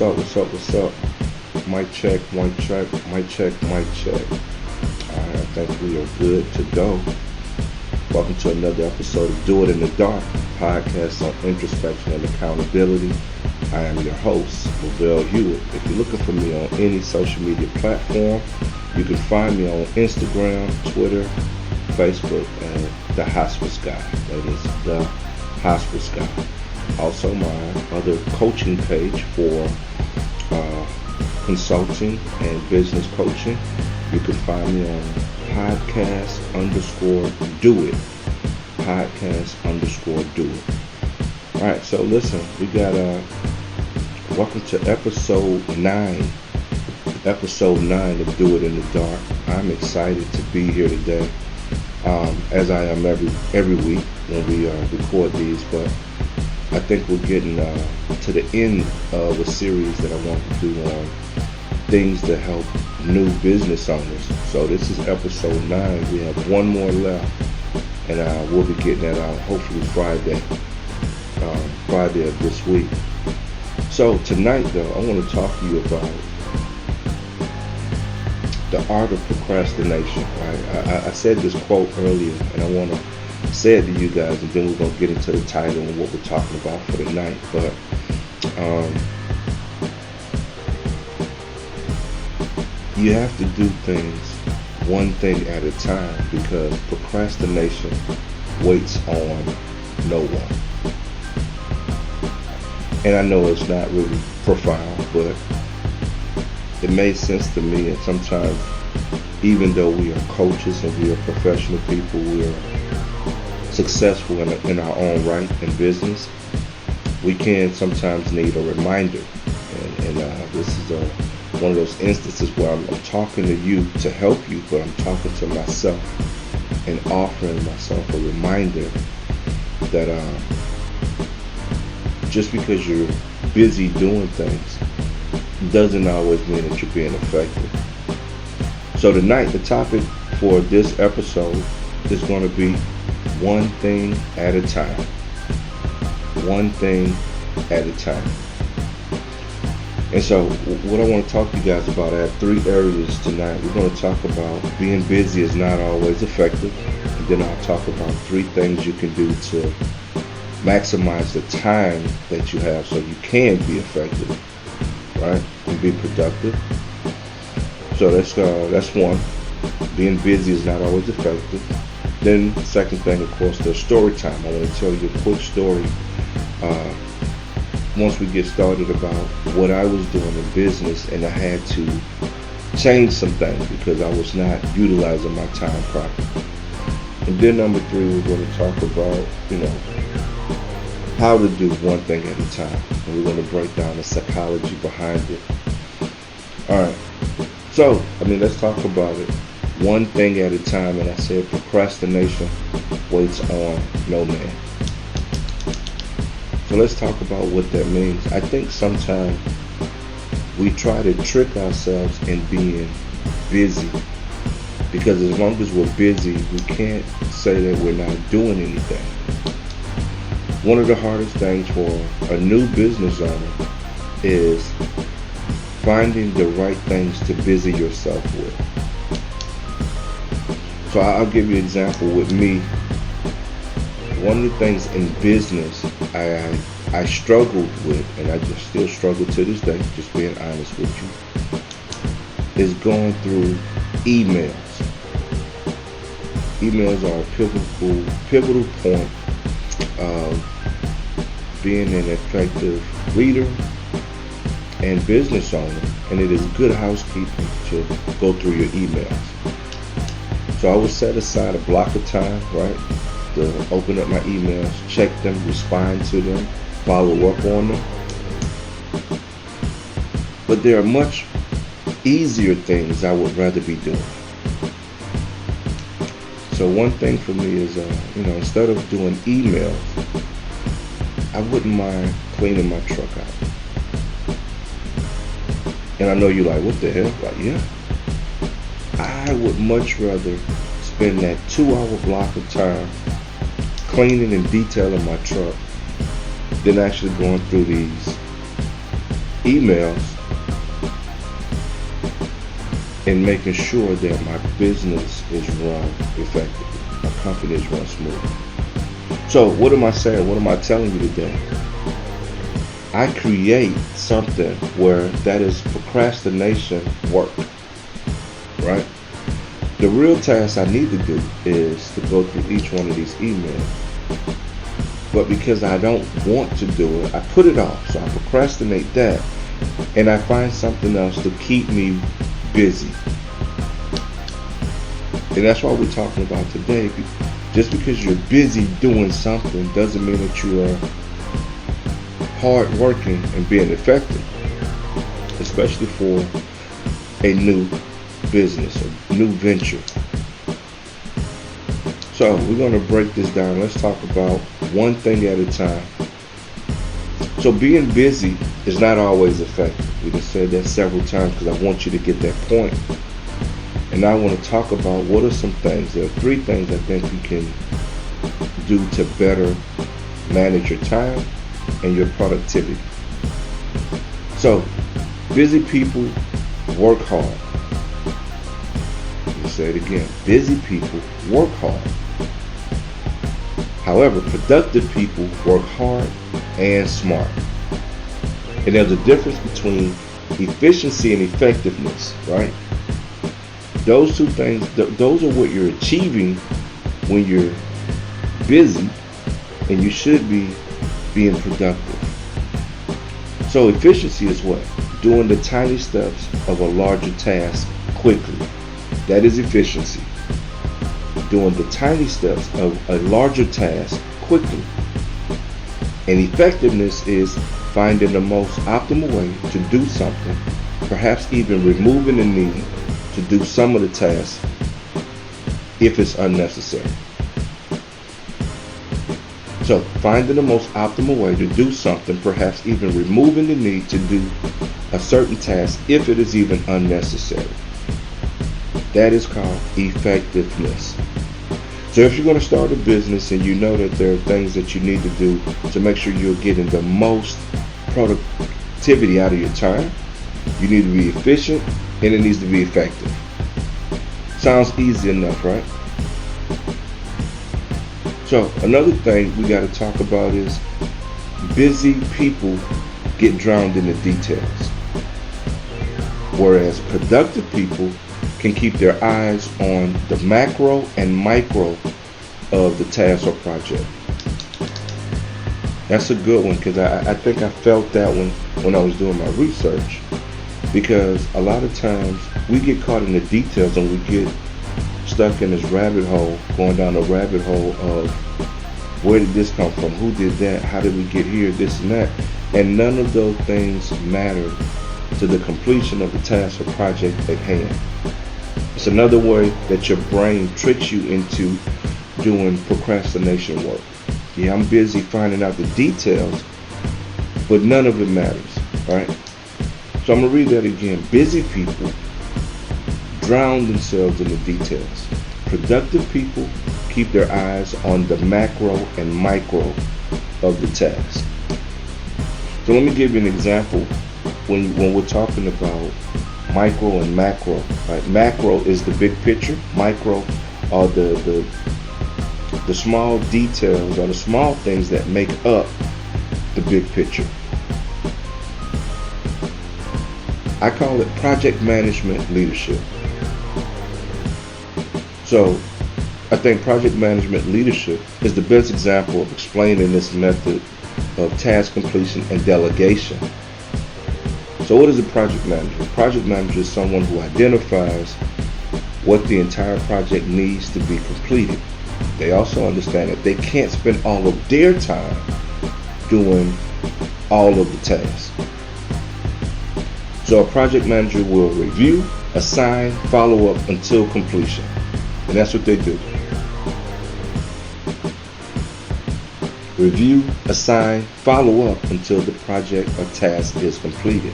up, what's up, what's up? Mic check, mic check, mic check, mic check. Alright, I think we are good to go. Welcome to another episode of Do It in the Dark, podcast on introspection and accountability. I am your host, Lavelle Hewitt. If you're looking for me on any social media platform, you can find me on Instagram, Twitter, Facebook, and The Hospice Guy. That is The Hospice Guy. Also, my other coaching page for consulting and business coaching. You can find me on podcast_do it. Podcast_do it. Alright, so listen, we got welcome to episode 9. Episode 9 of Do It in the Dark. I'm excited to be here today. As I am every week when we record these, but I think we're getting to the end of a series that I want to do on things to help new business owners. So this is episode 9. We have one more left, and we'll be getting that out hopefully Friday of this week. So tonight, though, I want to talk to you about the art of procrastination. Right? I said this quote earlier, and I want to say it to you guys, and then we're going to get into the title and what we're talking about for the night. But you have to do things one thing at a time, because procrastination waits on no one. And I know it's not really profound, but it made sense to me. And sometimes, even though we are coaches and we are professional people, we are successful in our own right in business, we can sometimes need a reminder. And this is one of those instances where I'm talking to you to help you, but I'm talking to myself and offering myself a reminder that just because you're busy doing things doesn't always mean that you're being effective. So tonight, the topic for this episode is going to be one thing at a time. One thing at a time. And so what I want to talk to you guys about, I have 3 areas tonight. We're going to talk about being busy is not always effective. And then I'll talk about 3 things you can do to maximize the time that you have so you can be effective, right? And be productive. So that's one. Being busy is not always effective. Then the second thing, of course, there's story time. I want to tell you a quick story once we get started about what I was doing in business, and I had to change some things because I was not utilizing my time properly. And then number 3, we're going to talk about, how to do one thing at a time. And we're going to break down the psychology behind it. Alright, so, let's talk about it. One thing at a time, and I said procrastination waits on no man. So let's talk about what that means. I think sometimes we try to trick ourselves in being busy, because as long as we're busy, we can't say that we're not doing anything. One of the hardest things for a new business owner is finding the right things to busy yourself with. So I'll give you an example with me. One of the things in business I struggled with, and I just still struggle to this day, just being honest with you, is going through emails. Emails are a pivotal point of being an effective leader and business owner, and it is good housekeeping to go through your emails. So I would set aside a block of time, right, to open up my emails, check them, respond to them, follow up on them. But there are much easier things I would rather be doing. So one thing for me is, instead of doing emails, I wouldn't mind cleaning my truck out. And I know you're like, what the hell? Like, yeah. I would much rather spend that 2-hour block of time cleaning and detailing my truck than actually going through these emails and making sure that my business is run effectively, my company is run smoothly. So what am I saying? What am I telling you today? I create something where that is procrastination work, right? The real task I need to do is to go through each one of these emails. But because I don't want to do it, I put it off. So I procrastinate that and I find something else to keep me busy. And that's what we're talking about today. Just because you're busy doing something doesn't mean that you are hard working and being effective, especially for a new business, a new venture. So we're going to break this down. Let's talk about one thing at a time. So being busy is not always effective. We just said that several times because I want you to get that point. And I want to talk about what are some things. There are 3 things I think you can do to better manage your time and your productivity. So, busy people work hard. Let me say it again. Busy people work hard. However, productive people work hard and smart. And there's a difference between efficiency and effectiveness, right? Those 2 things, those are what you're achieving when you're busy, and you should be being productive. So efficiency is what? Doing the tiny steps of a larger task quickly. That is efficiency. Doing the tiny steps of a larger task quickly. And effectiveness is finding the most optimal way to do something, perhaps even removing the need to do some of the tasks if it's unnecessary. So finding the most optimal way to do something, perhaps even removing the need to do a certain task if it is even unnecessary. That is called effectiveness. So if you're going to start a business and you know that there are things that you need to do to make sure you're getting the most productivity out of your time, you need to be efficient and it needs to be effective. Sounds easy enough, right? So another thing we got to talk about is busy people get drowned in the details, whereas productive people can keep their eyes on the macro and micro of the task or project. That's a good one because I think I felt that one when I was doing my research, because a lot of times we get caught in the details and we get stuck in this rabbit hole, going down the rabbit hole of where did this come from, who did that, how did we get here, this and that, and none of those things matter to the completion of the task or project at hand. It's another way that your brain tricks you into doing procrastination work. Yeah, I'm busy finding out the details, but none of it matters, right? So I'm going to read that again. Busy people drown themselves in the details. Productive people keep their eyes on the macro and micro of the task. So let me give you an example when we're talking about micro and macro. Right? Macro is the big picture. Micro are the small details or the small things that make up the big picture. I call it project management leadership. So I think project management leadership is the best example of explaining this method of task completion and delegation. So what is a project manager? A project manager is someone who identifies what the entire project needs to be completed. They also understand that they can't spend all of their time doing all of the tasks. So a project manager will review, assign, follow up until completion. And that's what they do. Review, assign, follow up until the project or task is completed.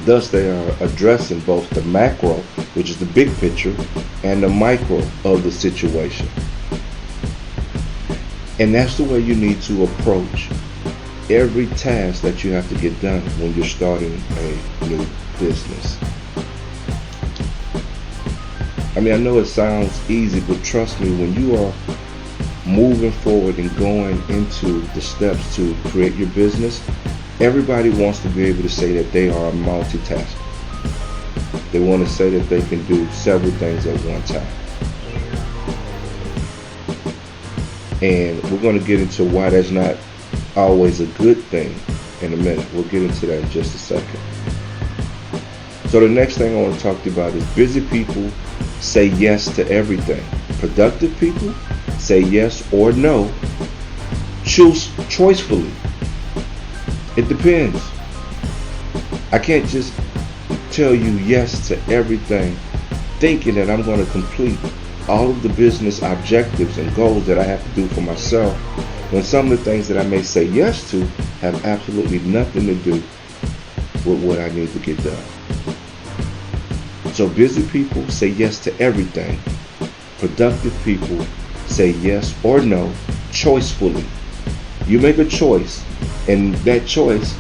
Thus, they are addressing both the macro, which is the big picture, and the micro of the situation. And that's the way you need to approach every task that you have to get done when you're starting a new business. I mean, I know it sounds easy, but trust me, when you are moving forward and going into the steps to create your business, everybody wants to be able to say that they are a multitasker. They want to say that they can do several things at one time. And we're going to get into why that's not always a good thing in a minute. We'll get into that in just a second. So the next thing I want to talk to you about is busy people say yes to everything. Productive people say yes or no. Choose choicefully. It depends. I can't just tell you yes to everything thinking that I'm going to complete all of the business objectives and goals that I have to do for myself, when some of the things that I may say yes to have absolutely nothing to do with what I need to get done. So busy people say yes to everything. Productive people say yes or no choicefully. You make a choice, and that choice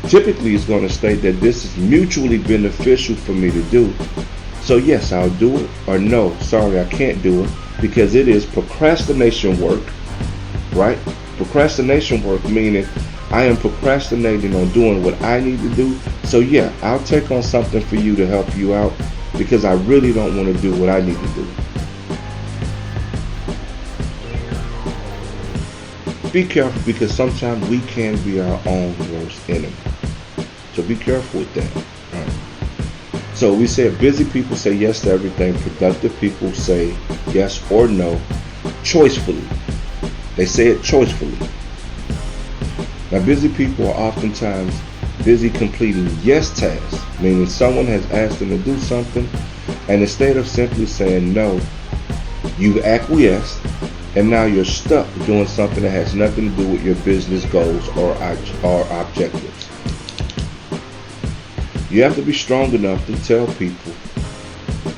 typically is going to state that this is mutually beneficial for me to do. So yes, I'll do it, or no, sorry, I can't do it, because it is procrastination work, right? Procrastination work meaning I am procrastinating on doing what I need to do. So yeah, I'll take on something for you to help you out because I really don't want to do what I need to do. Be careful, because sometimes we can be our own worst enemy. So be careful with that. Right. So we said busy people say yes to everything. Productive people say yes or no choicefully. They say it choicefully. Now busy people are oftentimes busy completing yes tasks, meaning someone has asked them to do something, and instead of simply saying no, you've acquiesced, and now you're stuck doing something that has nothing to do with your business goals or objectives. You have to be strong enough to tell people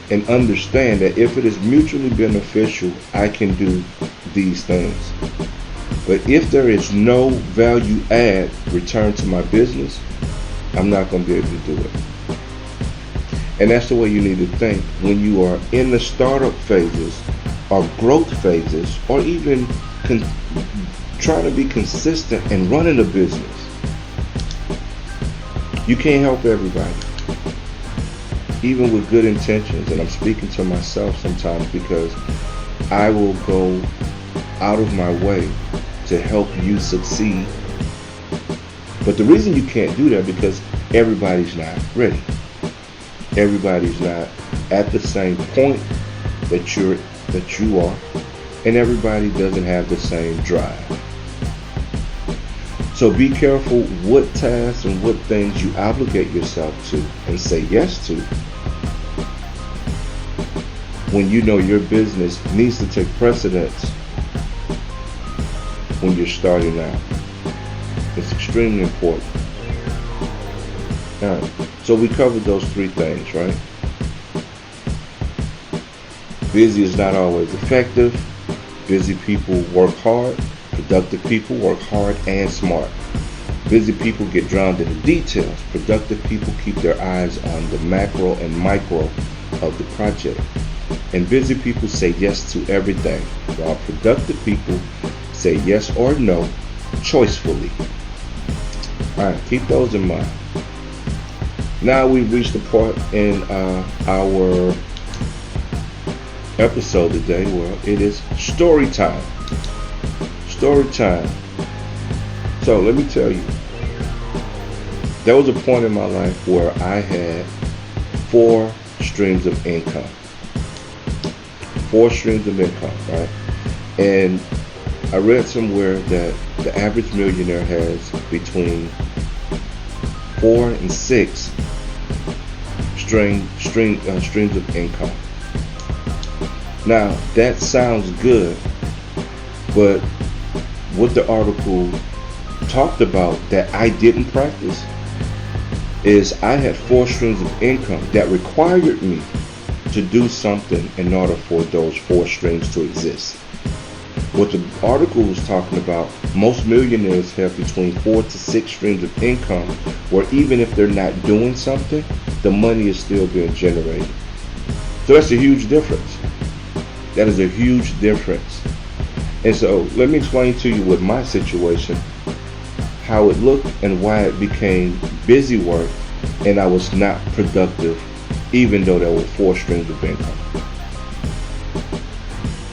and understand that if it is mutually beneficial, I can do these things. But if there is no value add return to my business, I'm not going to be able to do it. And that's the way you need to think when you are in the startup phases or growth phases, or even trying to be consistent and running a business. You can't help everybody, even with good intentions. And I'm speaking to myself sometimes, because I will go out of my way to help you succeed. But the reason you can't do that, because everybody's not ready. Everybody's not at the same point that you are, and everybody doesn't have the same drive. So be careful what tasks and what things you obligate yourself to and say yes to when you know your business needs to take precedence when you're starting out. It's extremely important. All right. So we covered those three things, right? Busy is not always effective. Busy people work hard. Productive people work hard and smart. Busy people get drowned in the details. Productive people keep their eyes on the macro and micro of the project. And busy people say yes to everything, while productive people say yes or no choicefully. Alright, keep those in mind. Now we've reached the part in our episode today where it is story time. Story time. So let me tell you, there was a point in my life where I had 4 streams of income. 4 streams of income, right? And I read somewhere that the average millionaire has between 4 and 6 streams of income. Now that sounds good, but what the article talked about that I didn't practice is I had 4 streams of income that required me to do something in order for those 4 streams to exist. What the article was talking about Most millionaires have between 4 to 6 streams of income where even if they're not doing something, the money is still being generated. So that's a huge difference. That is a huge difference. And so let me explain to you with my situation, how it looked and why it became busy work and I was not productive even though there were 4 streams of income.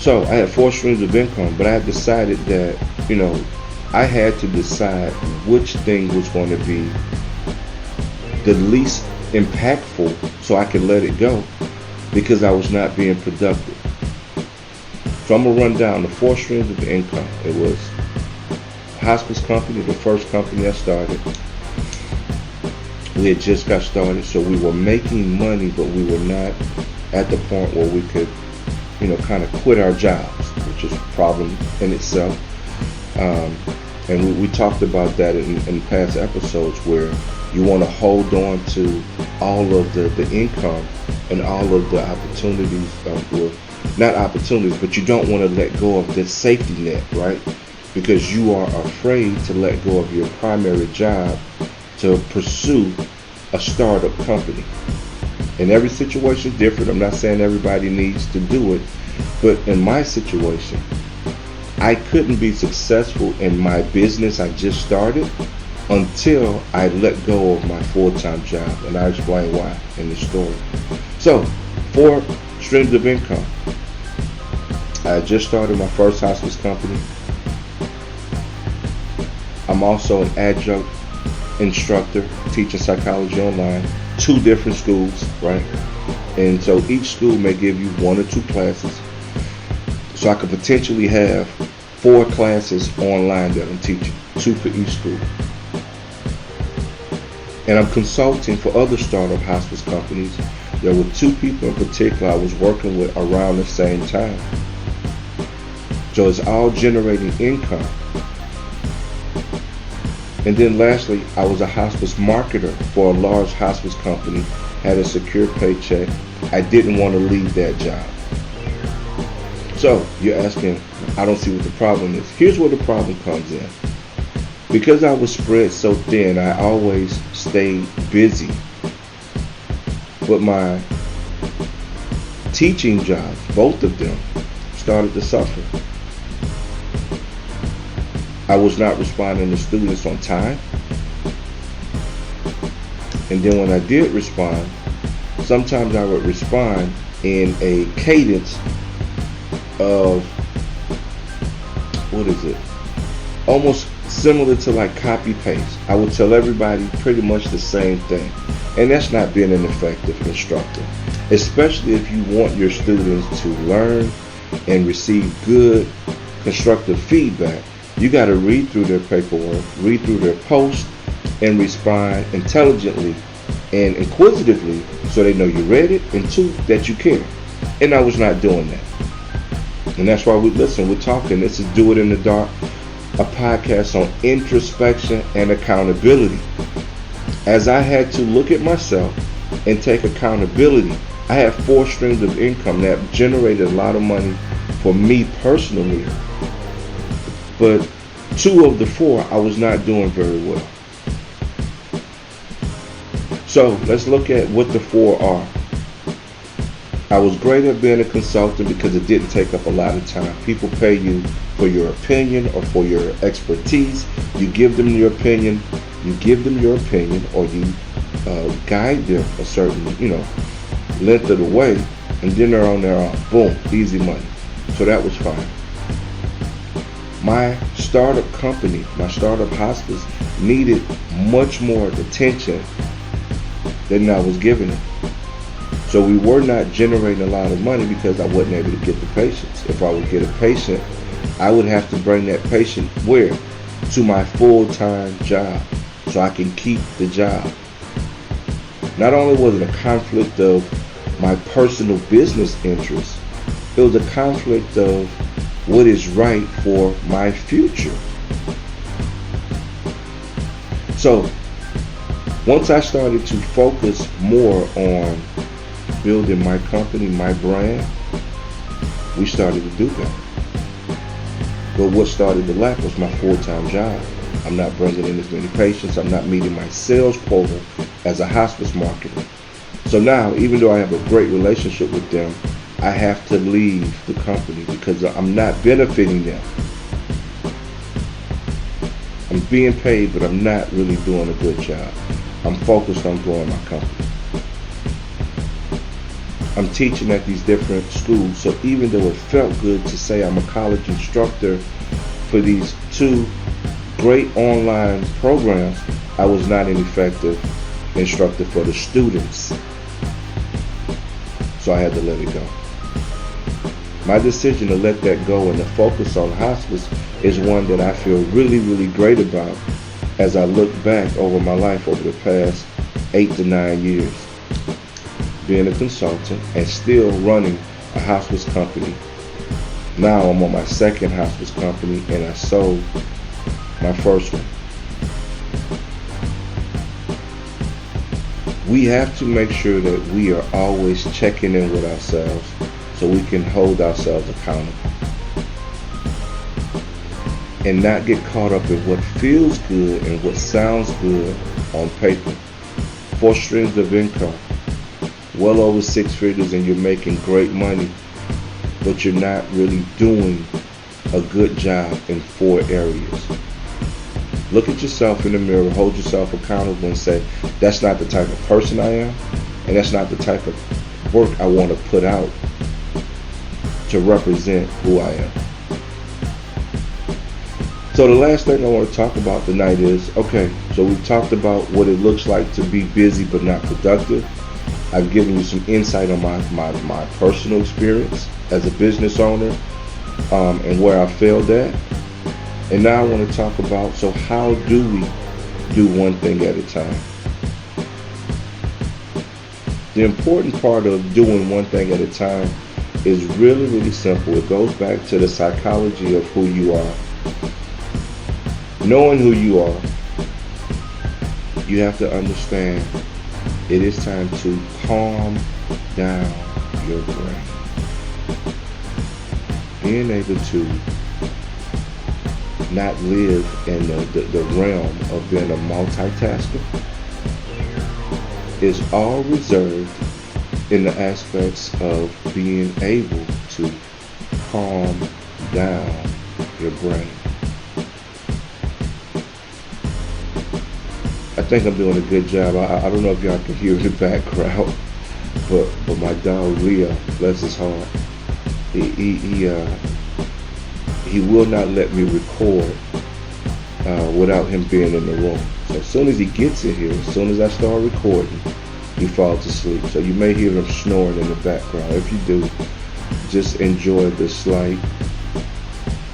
So I had 4 streams of income, but I decided that, I had to decide which thing was going to be the least impactful so I could let it go because I was not being productive. So I'm going to run down the 4 streams of income. It was a hospice company, the first company I started. We had just got started, so we were making money, but we were not at the point where we could kind of quit our jobs, which is a problem in itself. And we talked about that in past episodes where you want to hold on to all of the income and all of the opportunities, not opportunities, but you don't want to let go of this safety net, right? Because you are afraid to let go of your primary job to pursue a startup company. And every situation is different. I'm not saying everybody needs to do it, but in my situation, I couldn't be successful in my business I just started until I let go of my full-time job, and I'll explain why in the story. So, 4 streams of income. I just started my first hospice company. I'm also an adjunct instructor teaching psychology online, 2 different schools, right? And so each school may give you 1 or 2 classes. So I could potentially have 4 classes online that I'm teaching, 2 for each school. And I'm consulting for other startup hospice companies. There were 2 people in particular I was working with around the same time. So it's all generating income. And then lastly, I was a hospice marketer for a large hospice company, had a secure paycheck. I didn't want to leave that job. So you're asking, I don't see what the problem is. Here's where the problem comes in. Because I was spread so thin, I always stayed busy. But my teaching jobs, both of them, started to suffer. I was not responding to students on time. And then when I did respond, sometimes I would respond in a cadence of, almost similar to like copy paste. I would tell everybody pretty much the same thing. And that's not being an effective instructor, especially if you want your students to learn and receive good, constructive feedback. You got to read through their paperwork, read through their posts, and respond intelligently and inquisitively so they know you read it, and 2, that you care. And I was not doing that. And that's why we're talking. This is Do It in the Dark, a podcast on introspection and accountability. As I had to look at myself and take accountability, I had 4 streams of income that generated a lot of money for me personally. But 2 of the 4, I was not doing very well. So let's look at what the 4 are. I was great at being a consultant because it didn't take up a lot of time. People pay you for your opinion or for your expertise. You give them your opinion, or you guide them a certain, length of the way, and then they're on their own. Boom, easy money. So that was fine. My startup company, my startup hospice, needed much more attention than I was giving it. So we were not generating a lot of money because I wasn't able to get the patients. If I would get a patient, I would have to bring that patient where? To my full-time job so I can keep the job. Not only was it a conflict of my personal business interests, it was a conflict of what is right for my future. So once I started to focus more on building my company, my brand, we started to do that. But what started the lack was my full-time job. I'm not bringing in as many patients. I'm not meeting my sales quota as a hospice marketer. So now, even though I have a great relationship with them, I have to leave the company because I'm not benefiting them. I'm being paid, but I'm not really doing a good job. I'm focused on growing my company. I'm teaching at these different schools, so even though it felt good to say I'm a college instructor for these two great online programs, I was not an effective instructor for the students. So I had to let it go. My decision to let that go and to focus on hospice is one that I feel really, really great about as I look back over my life over the past 8 to 9 years, being a consultant and still running a hospice company. Now I'm on my second hospice company and I sold my first one. We have to make sure that we are always checking in with ourselves so we can hold ourselves accountable and not get caught up in what feels good and what sounds good on paper. 4 streams of income, well over 6 figures, and you're making great money, but you're not really doing a good job in 4 areas. Look at yourself in the mirror, hold yourself accountable and say, that's not the type of person I am, and that's not the type of work I want to put out to represent who I am. So the last thing I want to talk about tonight is, okay, so we've talked about what it looks like to be busy but not productive. I've given you some insight on my personal experience as a business owner and where I failed at. And now I want to talk about, so how do we do one thing at a time? The important part of doing one thing at a time is really, really simple. It goes back to the psychology of who you are. Knowing who you are, you have to understand it is time to calm down your brain. Being able to not live in the realm of being a multitasker is all reserved in the aspects of being able to calm down your brain. I think I'm doing a good job. I don't know if y'all can hear the background, but my dog Leo, bless his heart, he will not let me record without him being in the room. So as soon as he gets in here, as soon as I start recording, he falls asleep. So you may hear him snoring in the background. If you do, just enjoy the slight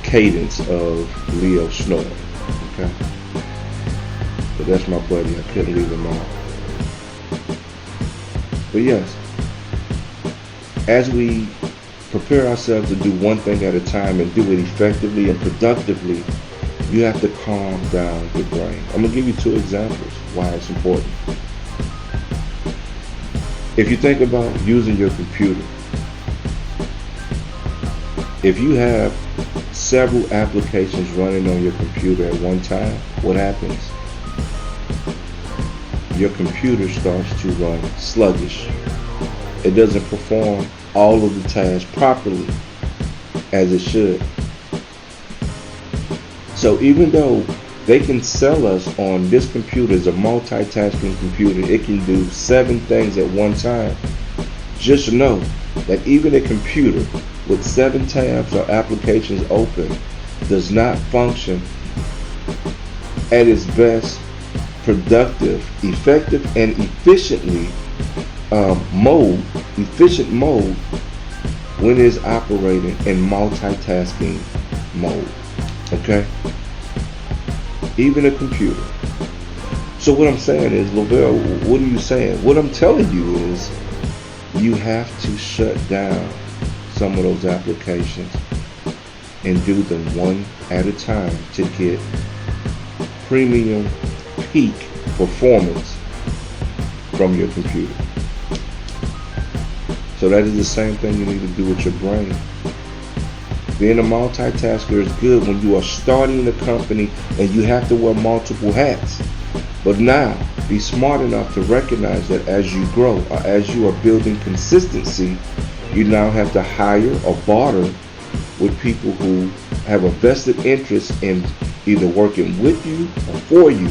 cadence of Leo snoring. Okay? But that's my buddy. I couldn't leave him out. But yes, as we prepare ourselves to do one thing at a time and do it effectively and productively, you have to calm down your brain. I'm going to give you 2 examples why it's important. If you think about using your computer, if you have several applications running on your computer at one time, what happens? Your computer starts to run sluggish. It doesn't perform all of the tasks properly as it should. So even though they can sell us on this computer as a multitasking computer, it can do 7 things at one time, just know that even a computer with 7 tabs or applications open does not function at its best productive, effective, and efficient mode when it is operating in multitasking mode. Okay? Even a computer. So what I'm saying is, Lavelle, what are you saying? What I'm telling you is you have to shut down some of those applications and do them one at a time to get premium peak performance from your computer. So that is the same thing you need to do with your brain. Being a multitasker is good when you are starting the company and you have to wear multiple hats. But now, be smart enough to recognize that as you grow or as you are building consistency, you now have to hire or barter with people who have a vested interest in either working with you or for you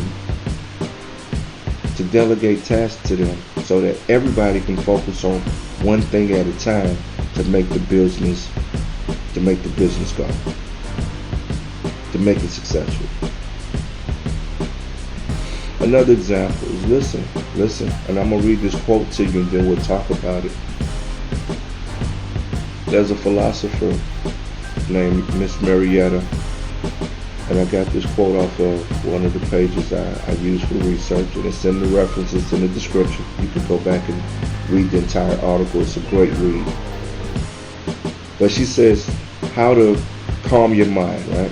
to delegate tasks to them so that everybody can focus on one thing at a time to make the business go, to make it successful. Another example is listen, and I'm going to read this quote to you and then we'll talk about it. There's a philosopher named Miss Marietta, and I got this quote off of one of the pages I use for research, and it's in the references in the description. You can go back and read the entire article. It's a great read. But she says how to calm your mind, right?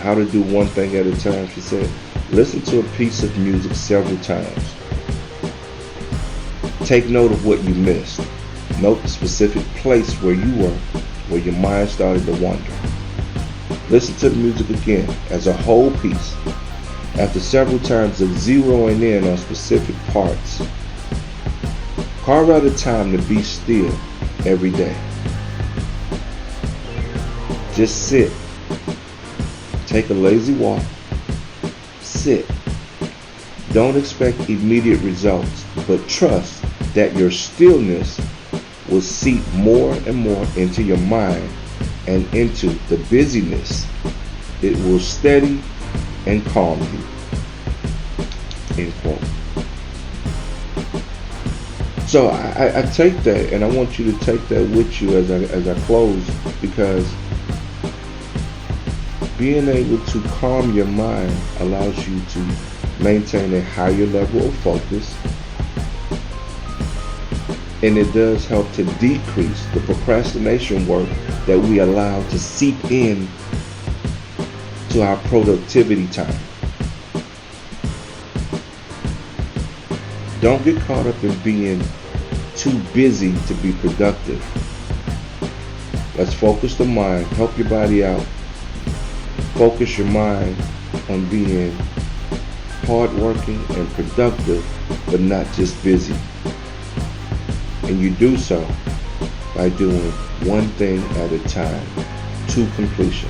How to do one thing at a time. She said, listen to a piece of music several times. Take note of what you missed. Note the specific place where you were, where your mind started to wander. Listen to the music again as a whole piece. After several times of zeroing in on specific parts, carve out a time to be still every day. Just sit. Take a lazy walk. Sit. Don't expect immediate results, but trust that your stillness will seep more and more into your mind and into the busyness. It will steady and calm you. End quote. So I take that, and I want you to take that with you as I close, because being able to calm your mind allows you to maintain a higher level of focus, and it does help to decrease the procrastination work that we allow to seep in to our productivity time. Don't get caught up in being too busy to be productive. Let's focus the mind, help your body out. Focus your mind on being hardworking and productive, but not just busy. And you do so by doing one thing at a time to completion.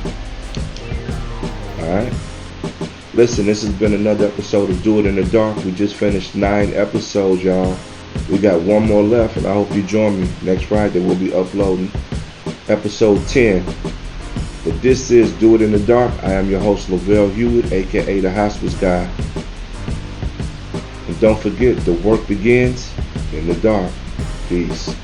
Alright? Listen, this has been another episode of Do It in the Dark. We just finished 9 episodes, y'all. We got one more left, and I hope you join me. Next Friday, we'll be uploading episode 10. But this is Do It in the Dark. I am your host, Lavelle Hewitt, aka the Hospice Guy. And don't forget, the work begins in the dark. Peace.